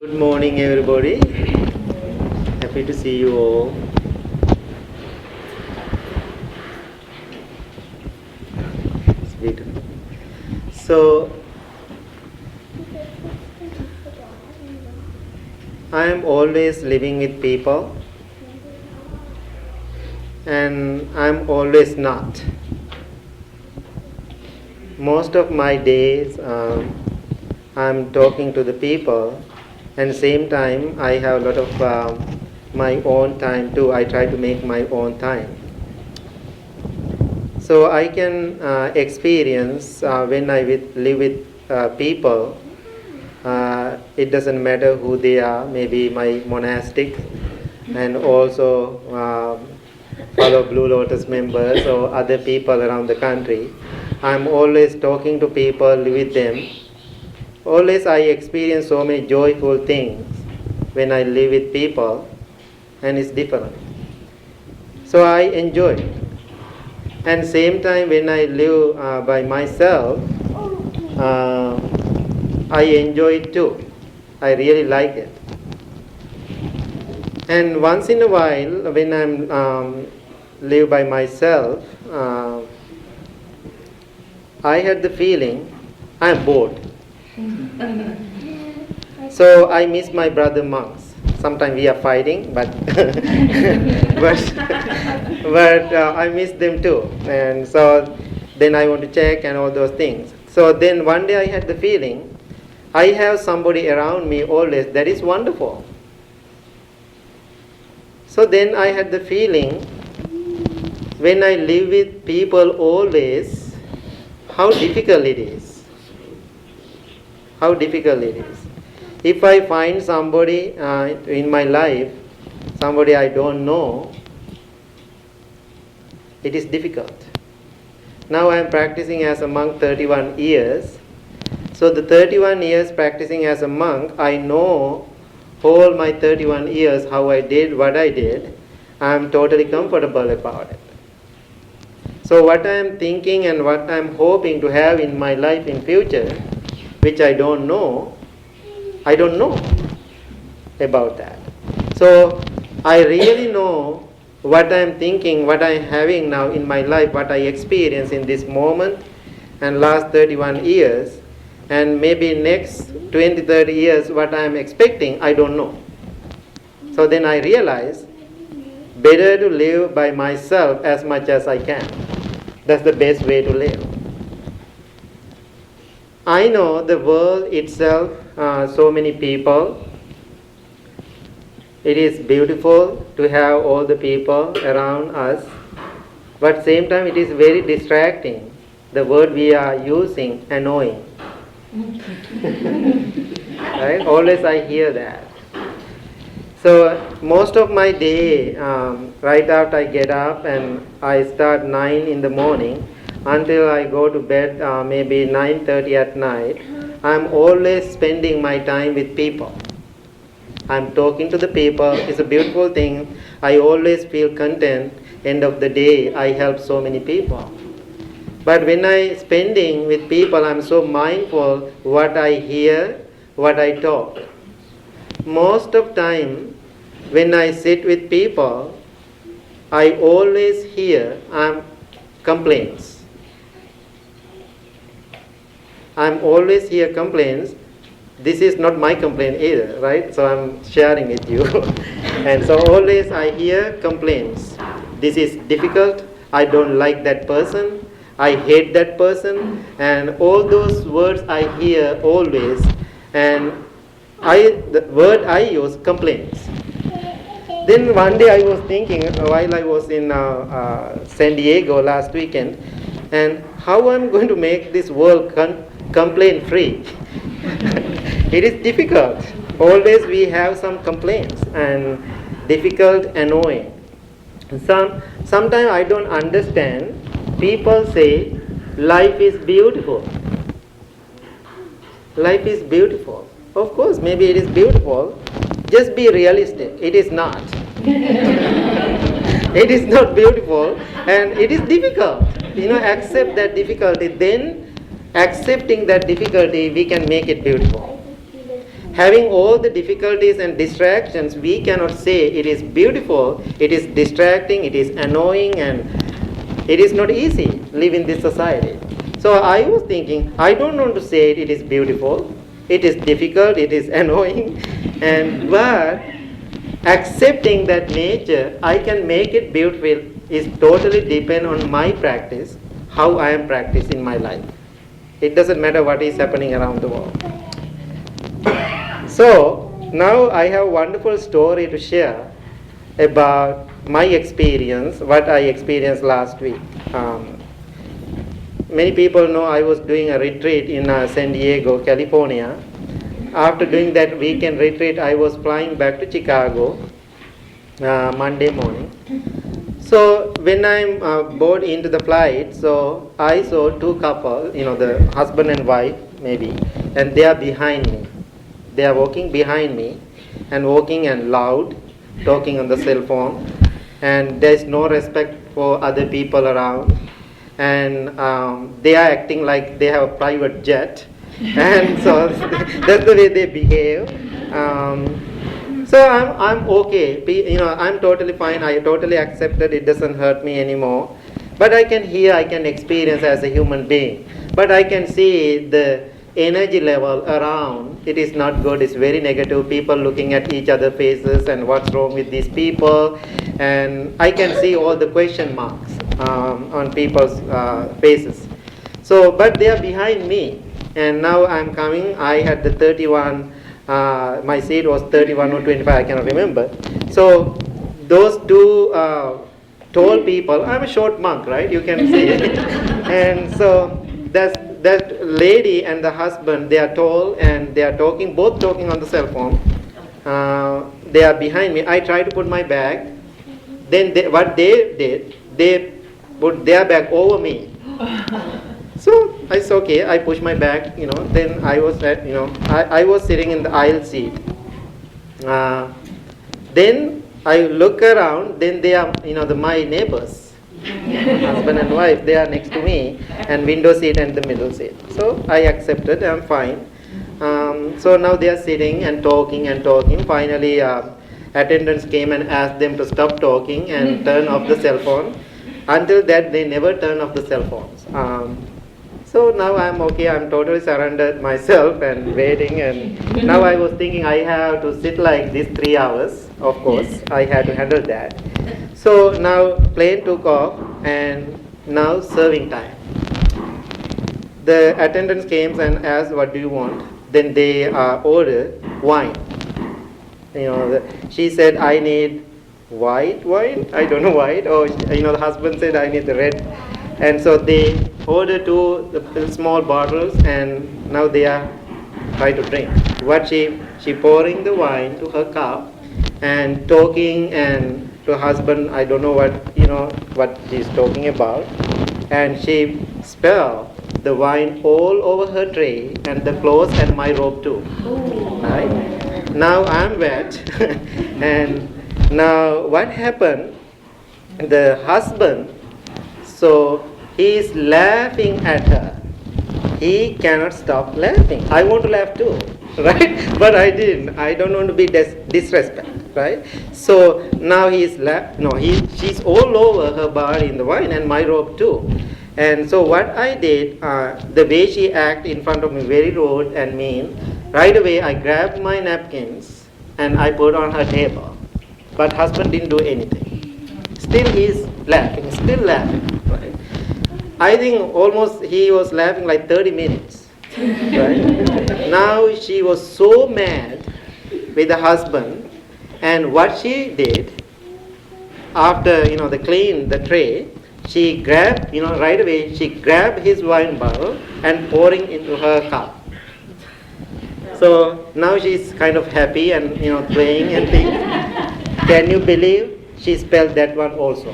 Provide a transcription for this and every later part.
Good morning, everybody. Happy to see you all. It's beautiful. So, I am always living with people, and I am always not. Most of my days, I am talking to the people. And same time, I have a lot of my own time too. I try to make my own time. So I can experience when I live with people, it doesn't matter who they are, maybe my monastic and also fellow Blue Lotus members or other people around the country. I'm always talking to people, with them. Always I experience so many joyful things when I live with people, and it's different. So I enjoy it. And same time when I live by myself, I enjoy it too. I really like it. And once in a while when I'm live by myself, I had the feeling I'm bored. So I miss my brother monks. Sometimes we are fighting, but but I miss them too. And so then I want to check and all those things. So then one day I had the feeling, I have somebody around me always. That is wonderful. So then I had the feeling, when I live with people always, how difficult it is. How difficult it is. If I find somebody in my life, somebody I don't know, it is difficult. Now I am practicing as a monk 31 years. So the 31 years practicing as a monk, I know all my 31 years how I did, what I did. I am totally comfortable about it. So what I am thinking and what I am hoping to have in my life in future, which I don't know about that. So I really know what I am thinking, what I am having now in my life, what I experience in this moment and last 31 years, and maybe next 20, 30 years what I am expecting, I don't know. So then I realize, better to live by myself as much as I can. That's the best way to live. I know the world itself, so many people. It is beautiful to have all the people around us, but same time it is very distracting. The word we are using, annoying. Right? Always I hear that. So most of my day, right after I get up and I start 9 in the morning, until I go to bed maybe 9:30 at night, I'm always spending my time with people. I'm talking to the people. It's a beautiful thing. I always feel content. End of the day, I help so many people. But when I spending with people, I'm so mindful what I hear, what I talk. Most of time, when I sit with people, I always hear complaints. I'm always hear complaints. This is not my complaint either, right? So I'm sharing with you. And so always I hear complaints. This is difficult. I don't like that person. I hate that person. And all those words I hear always. And the word I use, complaints. Then one day I was thinking, while I was in San Diego last weekend, and how I'm going to make this world complaint free. It is difficult. Always we have some complaints and difficult, annoying. Sometimes I don't understand. People say life is beautiful. Life is beautiful. Of course, maybe it is beautiful. Just be realistic. It is not. It is not beautiful, and it is difficult. Accept that difficulty. Then, accepting that difficulty, we can make it beautiful. Having all the difficulties and distractions, we cannot say it is beautiful, it is distracting, it is annoying, and it is not easy to live in this society. So I was thinking, I don't want to say it is beautiful, it is difficult, it is annoying, but accepting that nature, I can make it beautiful, is totally depend on my practice, how I am practicing my life. It doesn't matter what is happening around the world. So now I have a wonderful story to share about my experience, what I experienced last week. Many people know I was doing a retreat in San Diego, California. After doing that weekend retreat, I was flying back to Chicago Monday morning. So when I'm board into the flight, so I saw two couples, the husband and wife maybe, and they are behind me. They are walking behind me and walking and loud, talking on the cell phone, and there is no respect for other people around, and they are acting like they have a private jet, and so that's the way they behave. So I'm okay, I'm totally fine. I totally accepted. It doesn't hurt me anymore. But I can hear, I can experience as a human being. But I can see the energy level around. It is not good. It's very negative. People looking at each other's faces and what's wrong with these people. And I can see all the question marks on people's faces. So, but they are behind me. And now I'm coming. I had the 31. My seat was 31 or 25, I cannot remember. So those two tall people, I'm a short monk, right? You can see. And so that lady and the husband, they are tall and they are talking, both talking on the cell phone. They are behind me. I try to put my bag. Then what they did, they put their bag over me. So it's okay. I push my bag, Then I was I was sitting in the aisle seat. Then I look around. Then they are, my neighbors, husband and wife. They are next to me, and window seat and the middle seat. So I accepted. I'm fine. So now they are sitting and talking and talking. Finally, attendants came and asked them to stop talking and turn off the cell phone. Until that, they never turn off the cell phones. So now I'm okay, I'm totally surrendered myself and waiting, and now I was thinking I have to sit like this 3 hours, of course, I had to handle that. So now plane took off and now serving time. The attendants came and asked, what do you want? Then they ordered wine. She said, I need white wine, I don't know white, or the husband said I need the red. And so they ordered two the small bottles, and now they are trying to drink. What she pouring the wine to her cup and talking, and to her husband, I don't know what she's talking about. And she spilled the wine all over her tray and the clothes and my robe too. Right? Now I'm wet. And now what happened? The husband, so he is laughing at her. He cannot stop laughing. I want to laugh too, right? But I didn't. I don't want to be disrespect, right? So now she's all over her body in the wine and my robe too. And so what I did, the way she acted in front of me, very rude and mean, right away I grabbed my napkins and I put on her table. But husband didn't do anything. Still he's laughing, still laughing, right? I think almost he was laughing like 30 minutes, right? Now she was so mad with the husband, and what she did, after, they cleaned the tray, she grabbed, right away, she grabbed his wine bottle and pouring into her cup. So now she's kind of happy and, playing and things. Can you believe she spelled that one also?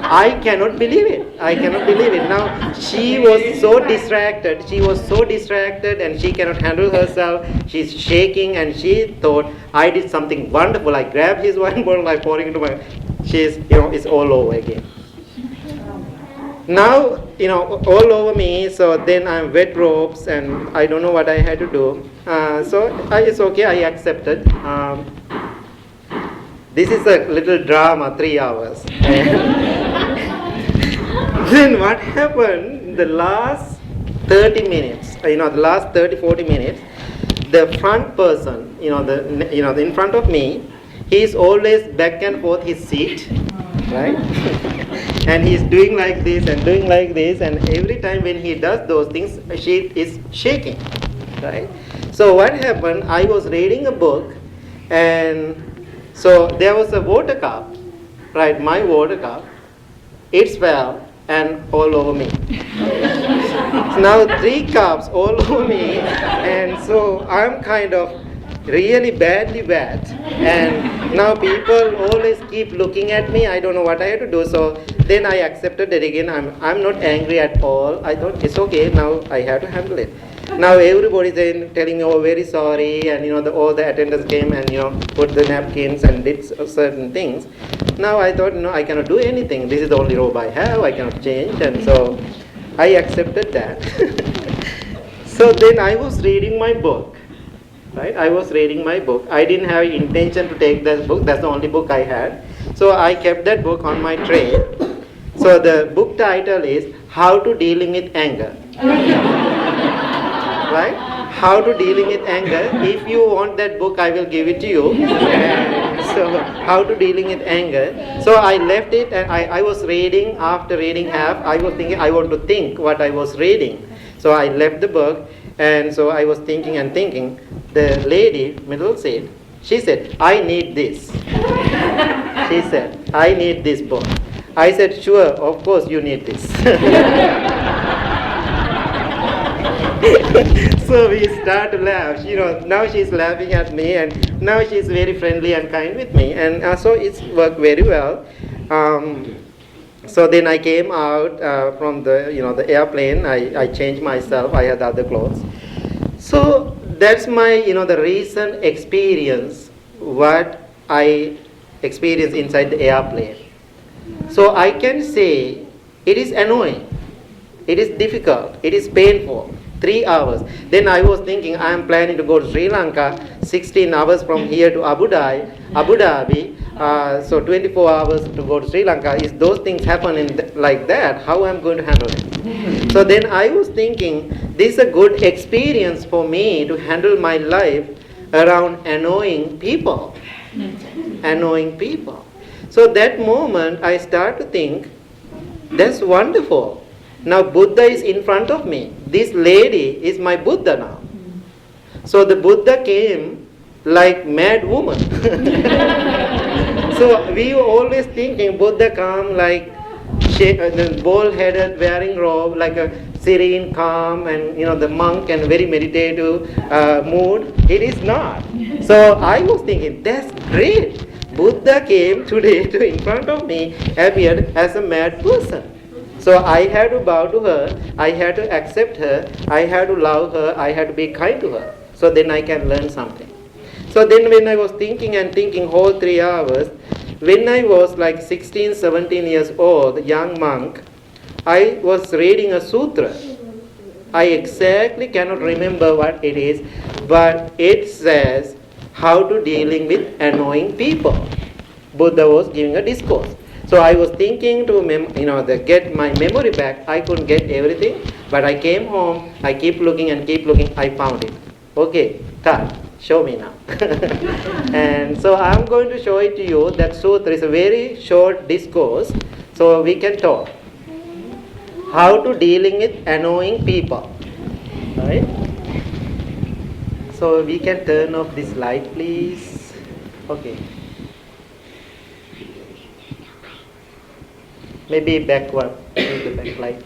I cannot believe it. Now she was so distracted. And she cannot handle herself. She's shaking and she thought I did something wonderful. I grabbed his wine bottle, I pouring into my. She's, it's all over again. Now, all over me, so then I'm wet ropes and I don't know what I had to do. It's okay, I accepted. This is a little drama, 3 hours. Then what happened, the last 30 minutes, the last 40 minutes, the front person, in front of me, he's always back and forth his seat, right? And he's doing like this and doing like this, and every time when he does those things, she is shaking, right? So what happened, I was reading a book, and so there was a water cup, right, my water cup, it fell and all over me. Now 3 cups all over me, and so I'm kind of really badly wet, and now people always keep looking at me. I don't know what I have to do. So then I accepted it again. I'm not angry at all. I thought it's okay, now I have to handle it. Now everybody is telling me, oh, very sorry, and all the attendants came and put the napkins and did certain things. Now I thought, no, I cannot do anything. This is the only robe I have. I cannot change, and so I accepted that. So then I was reading my book. Right? I was reading my book. I didn't have intention to take that book. That's the only book I had. So I kept that book on my tray. So the book title is How to Dealing with Anger. Right? How to Dealing with Anger. If you want that book, I will give it to you. So How to Dealing with Anger. So I left it, and I was reading. After reading half, I was thinking I want to think what I was reading. So I left the book, and so I was thinking and thinking. The lady, middle seat, she said, I need this. She said, I need this book. I said, sure, of course you need this. So we start to laugh. Now she's laughing at me, and now she's very friendly and kind with me. And so it's worked very well. So then I came out from the airplane. I changed myself. I had other clothes. So that's my, the recent experience, what I experienced inside the airplane. So I can say it is annoying, it is difficult, it is painful. 3 hours. Then I was thinking I am planning to go to Sri Lanka, 16 hours from here to Abu Dhabi. So 24 hours to go to Sri Lanka. If those things happen like that, how am I going to handle it? So then I was thinking, this is a good experience for me to handle my life around annoying people. Annoying people. So that moment I start to think, that's wonderful. Now Buddha is in front of me. This lady is my Buddha now. So the Buddha came like mad woman. So we were always thinking Buddha come like bald-headed, wearing robe, like a serene, calm, and the monk and very meditative mood. It is not. So I was thinking, that's great. Buddha came today in front of me, appeared as a mad person. So I had to bow to her, I had to accept her, I had to love her, I had to be kind to her. So then I can learn something. So then when I was thinking and thinking whole 3 hours, when I was like 16, 17 years old, young monk, I was reading a sutra. I exactly cannot remember what it is, but it says how to dealing with annoying people. Buddha was giving a discourse. So I was thinking to get my memory back. I couldn't get everything, but I came home. I keep looking and keep looking. I found it. Okay, Tad, show me now. And so I'm going to show it to you. That sutra is a very short discourse, so we can talk. How to dealing with annoying people, right? So we can turn off this light, please. Okay. Maybe backward, the backlight.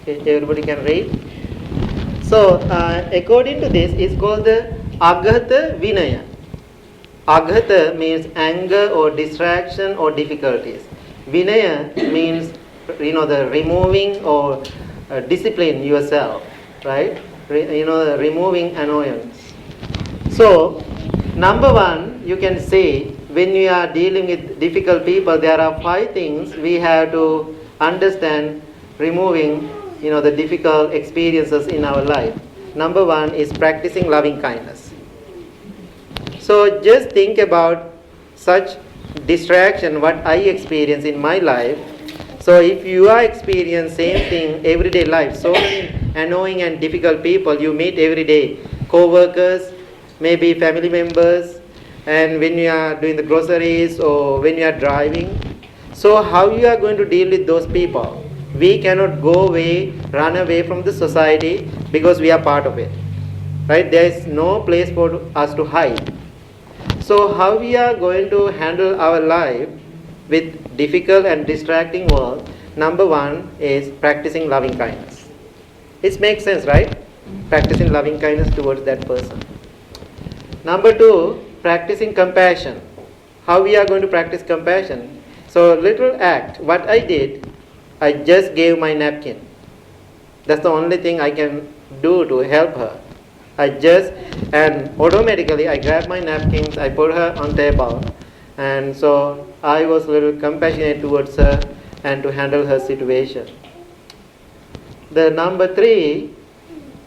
Okay, everybody can read. So, according to this, it's called the Aghata Vinaya. Aghata means anger or distraction or difficulties. Vinaya means, the removing or discipline yourself, right? Removing annoyance. So, Number one, you can say when you are dealing with difficult people, there are 5 things we have to understand removing the difficult experiences in our life. Number one is practicing loving kindness. So just think about such distraction what I experience in my life. So if you are experiencing same thing everyday life, so many annoying and difficult people you meet every day, co-workers, maybe family members, and when you are doing the groceries or when you are driving. So how you are going to deal with those people? We cannot go away, run away from the society because we are part of it. Right? There is no place for us to hide. So how we are going to handle our life with difficult and distracting world? Number one is practicing loving kindness. It makes sense, right? Practicing loving kindness towards that person. Number two, practicing compassion. How we are going to practice compassion? So little act. What I did, I just gave my napkin. That's the only thing I can do to help her. And automatically I grabbed my napkins, I put her on table, and so I was a little compassionate towards her and to handle her situation. The number three,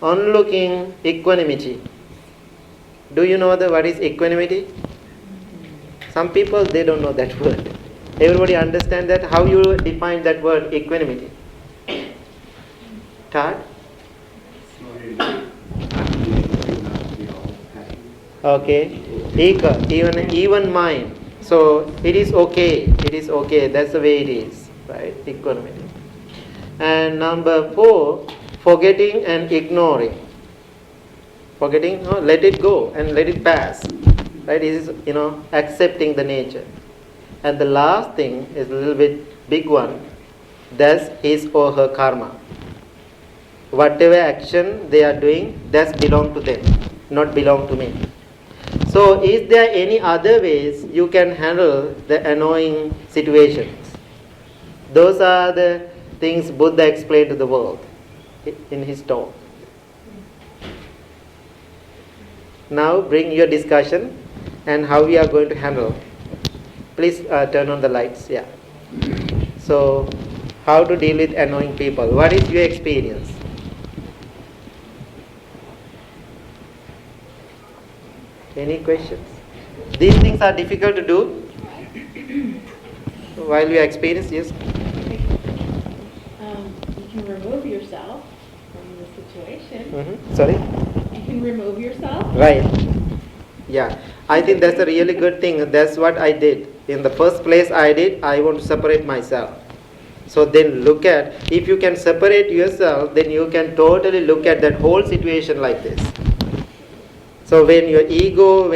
onlooking equanimity. Do you know what is equanimity? Some people, they don't know that word. Everybody understand that? How you define that word, equanimity? Todd? Okay. Even mind. So it is okay. It is okay. That's the way it is. Right? Equanimity. And number four, forgetting and ignoring. Forgetting, let it go and let it pass. Right? It is, accepting the nature. And the last thing is a little bit big one. That's his or her karma. Whatever action they are doing, that's belong to them, not belong to me. So is there any other ways you can handle the annoying situations? Those are the things Buddha explained to the world in his talk. Now bring your discussion and how we are going to handle. Please turn on the lights. Yeah. So how to deal with annoying people? What is your experience? Any questions? These things are difficult to do while we are experienced. Yes. You can remove yourself from the situation. Mm-hmm. Sorry? You can remove yourself. Right. Yeah. I think that's a really good thing. That's what I did. In the first place I want to separate myself. So then look at, if you can separate yourself, then you can totally look at that whole situation like this. So when your ego,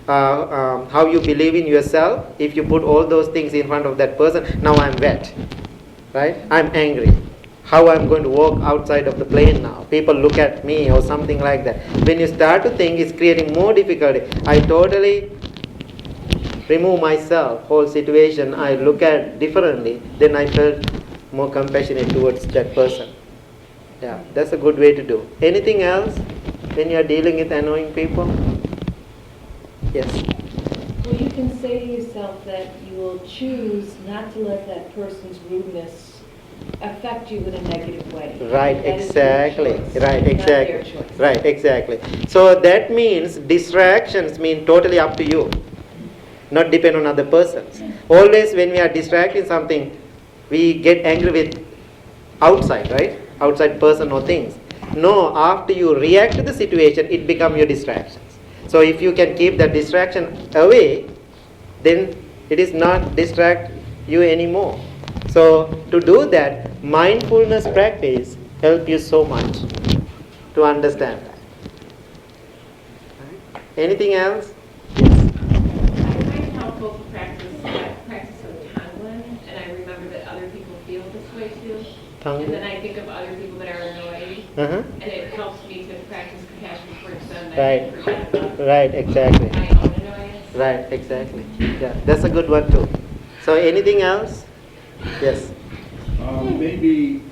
how you believe in yourself, if you put all those things in front of that person, now I'm wet, right? I'm angry. How I'm going to walk outside of the plane now? People look at me or something like that. When you start to think, it's creating more difficulty. I totally remove myself, whole situation, I look at differently, then I felt more compassionate towards that person. Yeah, that's a good way to do. Anything else when you are dealing with annoying people? Yes. Well, you can say to yourself that you will choose not to let that person's rudeness affect you in a negative way. Right, That exactly. is your choice, Right, not exactly. their choice. Right, exactly. So that means distractions mean totally up to you, not depend on other persons. Always when we are distracting something, we get angry with outside, right? Outside person or things. No, after you react to the situation, it becomes your distractions. So if you can keep that distraction away, then it is not distract you anymore. So to do that, mindfulness practice help you so much to understand that. Right? Anything else? Yes. I find it helpful to practice of Tonglen, and I remember that other people feel this way too. And then I think of other people that are annoyed, and it helps me to practice compassion towards them. Right. And forget about Right, exactly. my own annoyance. Right, exactly. Yeah, that's a good one too. So anything else? Yes. Maybe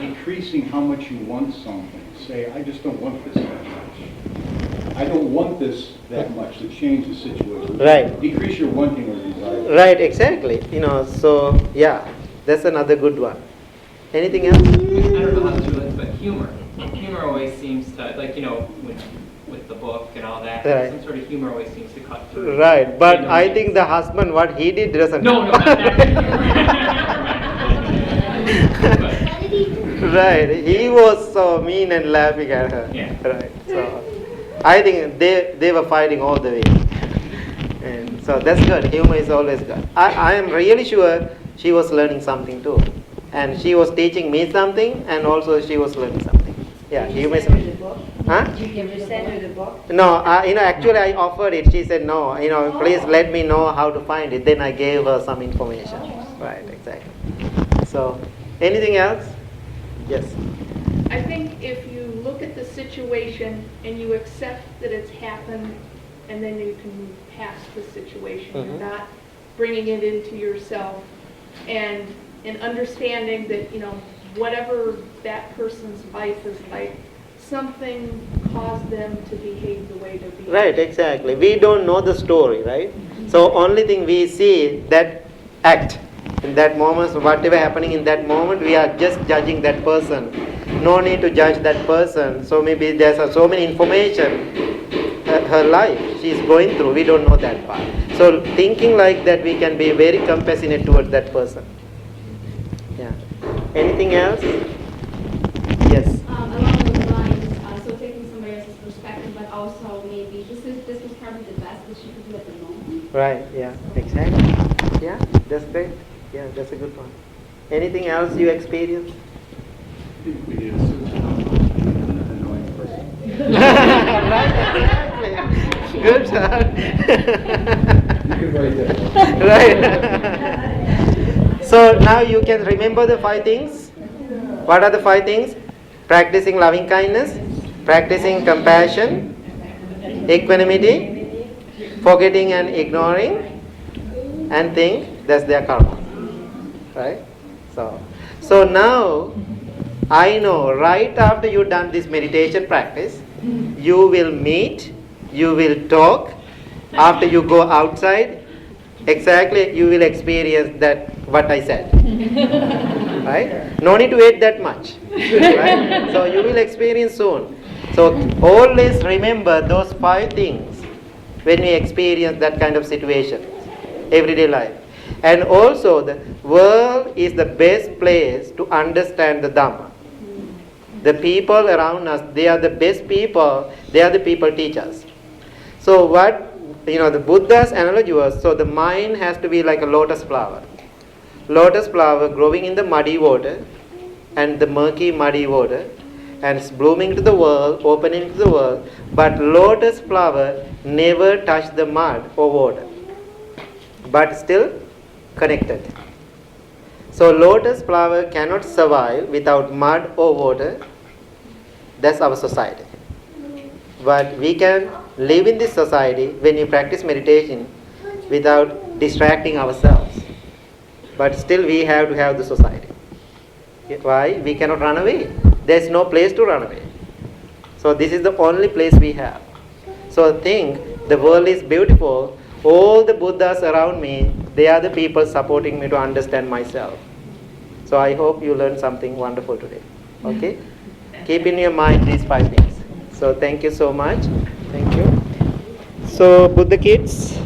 decreasing how much you want something. Say, I just don't want this that much. I don't want this that much to change the situation. Right. Decrease your wanting or desire. Right, exactly. So yeah, that's another good one. Anything else? I don't know how to do it, but humor. Humor always seems to, with the book and all that, Right. some sort of humor always seems to cut through. Right, but I think the husband, what he did doesn't. No, not that. Right, he was so mean and laughing at her. Yeah. Right, so I think they were fighting all the way. And so that's good. Humor is always good. I am really sure she was learning something too. And she was teaching me something, and also she was learning something. Yeah, humor is. Huh? Did you send her the book? No, actually I offered it. She said no. Please let me know how to find it. Then I gave her some information. Right, exactly. So, anything else? Yes. I think if you look at the situation and you accept that it's happened, and then you can move past the situation. Mhm. You're not bringing it into yourself, and understanding that, whatever that person's life is like, something caused them to behave the way they behave. Right, exactly. We don't know the story, right? So only thing we see that act in that moment, so whatever happening in that moment, we are just judging that person. No need to judge that person. So maybe there's so many information, her life she's going through, we don't know that part. So thinking like that, we can be very compassionate towards that person. Yeah. Anything else? Yes. Along those lines, so taking somebody else's perspective, but also maybe this was probably the best that she could do at the moment. Right, yeah, exactly. Yeah, that's great. Yeah, that's a good one. Anything else you experienced? I think we need a system of an annoying person. Right, exactly. Good job. You can write that. Right. So now you can remember the 5 things. What are the 5 things? Practicing loving kindness, practicing compassion, equanimity, forgetting and ignoring, and think that's their karma. Right? So now I know right after you've done this meditation practice, you will meet, you will talk. After you go outside, exactly you will experience that what I said. Right? No need to wait that much. Right? So you will experience soon. So always remember those 5 things when we experience that kind of situation, everyday life. And also the world is the best place to understand the Dhamma. The people around us, they are the best people, they are the people teachers. So what, the Buddha's analogy was, so the mind has to be like a lotus flower. Lotus flower growing in the muddy water, and the murky muddy water, and it's blooming to the world, opening to the world, but lotus flower never touched the mud or water, but still connected. So lotus flower cannot survive without mud or water. That's our society. But we can live in this society when we practice meditation without distracting ourselves. But still we have to have the society. Why? We cannot run away. There is no place to run away. So this is the only place we have. So think, the world is beautiful. All the Buddhas around me, they are the people supporting me to understand myself. So I hope you learned something wonderful today. Okay? Keep in your mind these 5 things. So thank you so much. Thank you. So Buddha kids,